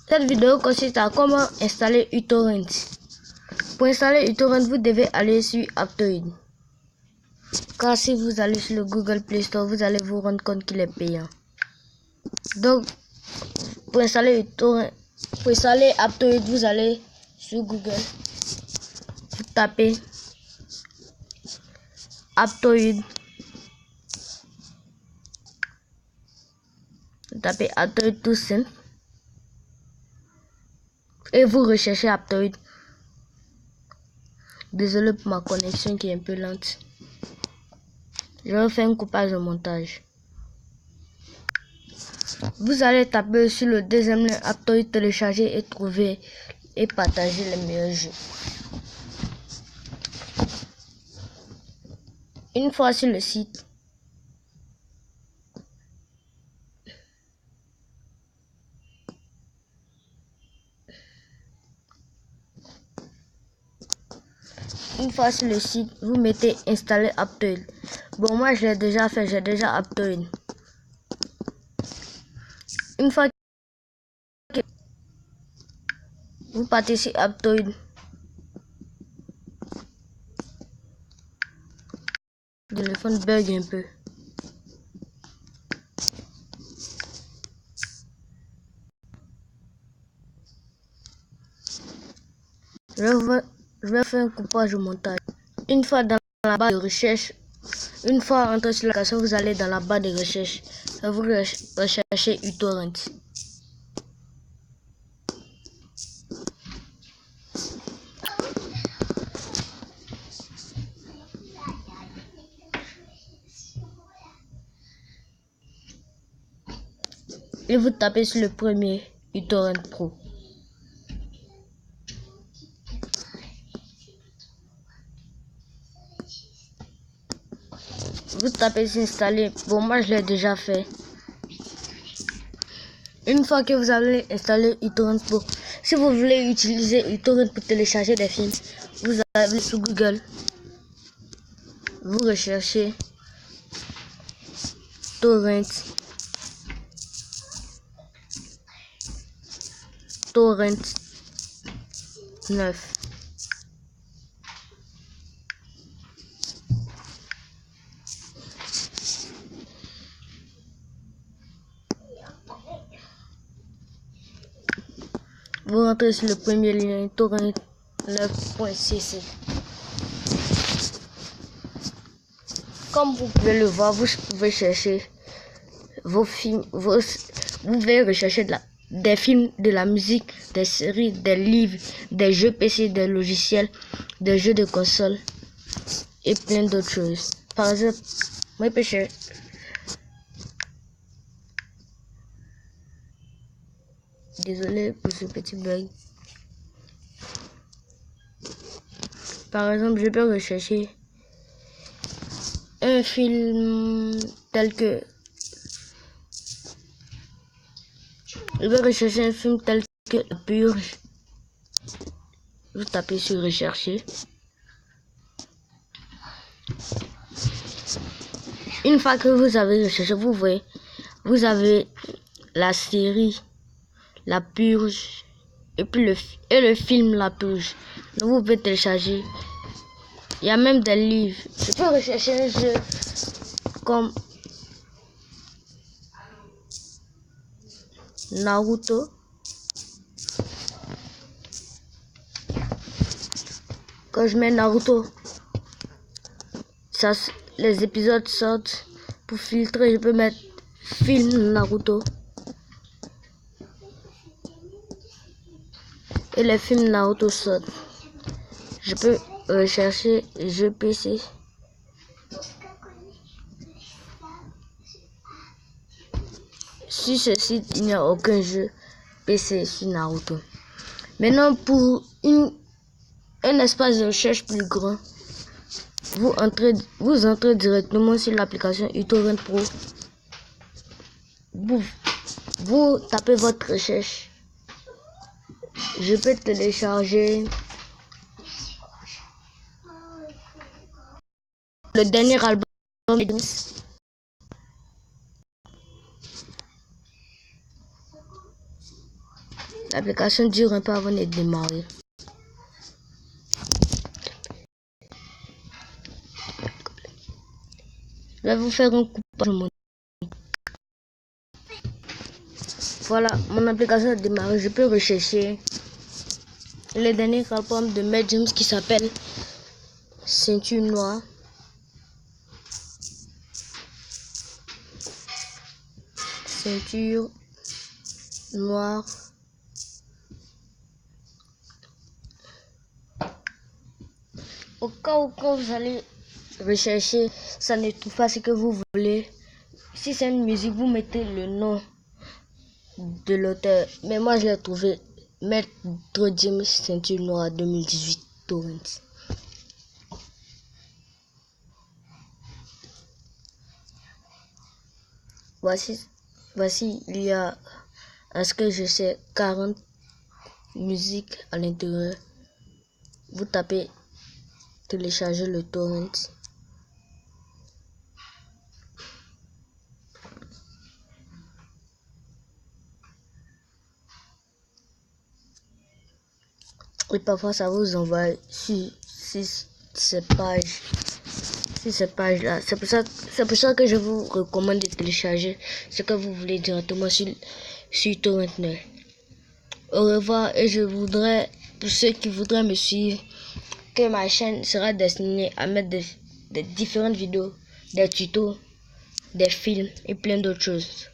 Cette vidéo consiste à comment installer uTorrent. Pour installer uTorrent, vous devez aller sur Aptoide. Car si vous allez sur le Google Play Store, vous allez vous rendre compte qu'il est payant. Donc, pour installer uTorrent, pour installer Aptoide, vous allez sur Google, vous tapez Aptoide. Vous tapez Aptoide tout simple. Et vous recherchez Aptoide. Désolé pour ma connexion qui est un peu lente. Je vais faire un coupage au montage. Vous allez taper sur le deuxième lien Aptoide, télécharger et trouver et partager les meilleurs jeux. Une fois sur le site, vous mettez installer Aptoide. Bon, moi je l'ai déjà fait, j'ai déjà Aptoide. Une fois que vous partez sur Aptoide, le téléphone bug un peu. Je vais faire un coupage au montage. Une fois dans la barre de recherche, une fois entré sur l'application, vous allez dans la barre de recherche et vous recherchez uTorrent. Et vous tapez sur le premier uTorrent Pro. Vous tapez sur installer. Bon, moi je l'ai déjà fait. Une fois que vous avez installé uTorrent Pro, si vous voulez utiliser uTorrent pour télécharger des films, vous allez sur Google, vous recherchez Torrent 9. Vous rentrez sur le premier lien Torrent 9.cc. Comme vous pouvez le voir, vous pouvez chercher vos films, vous pouvez rechercher des films, de la musique, des séries, des livres, des jeux PC, des logiciels, des jeux de console et plein d'autres choses. Par exemple, moi je peux chercher. Désolé pour ce petit bug. Par exemple, je peux rechercher un film tel que... Je vais rechercher un film tel que La Purge. Vous tapez sur rechercher. Une fois que vous avez recherché, vous voyez, vous avez la série La Purge et puis le film La Purge. Donc vous pouvez télécharger. Il y a même des livres. Je peux rechercher un jeu comme Naruto. Quand je mets Naruto, les épisodes sortent. Pour filtrer, je peux mettre film Naruto. Et les films Naruto sortent. Je peux rechercher jeux PC. Sur ce site, il n'y a aucun jeu PC sur Naruto. Maintenant, pour un espace de recherche plus grand, vous entrez directement sur l'application uTorrent Pro. Vous tapez votre recherche. Je peux télécharger le dernier album. L'application dure un peu avant de démarrer. Je vais vous faire un coupage de mon... Voilà, mon application a démarré. Je peux rechercher le dernier album de Mad James qui s'appelle Ceinture Noire. Ceinture Noire. Au cas où quand vous allez rechercher, ça ne trouve pas ce que vous voulez. Si c'est une musique, vous mettez le nom de l'auteur. Mais moi, je l'ai trouvé. Maître James Ceinture Noire 2018 Torrent. Voici, il y a, à ce que je sais, 40 musiques à l'intérieur. Vous tapez télécharger le torrent. Et parfois ça vous envoie sur ces pages là. C'est pour ça que je vous recommande de télécharger ce que vous voulez directement sur torrent. Au revoir, et je voudrais, pour ceux qui voudraient me suivre, que ma chaîne sera destinée à mettre des différentes vidéos, des tutos, des films et plein d'autres choses.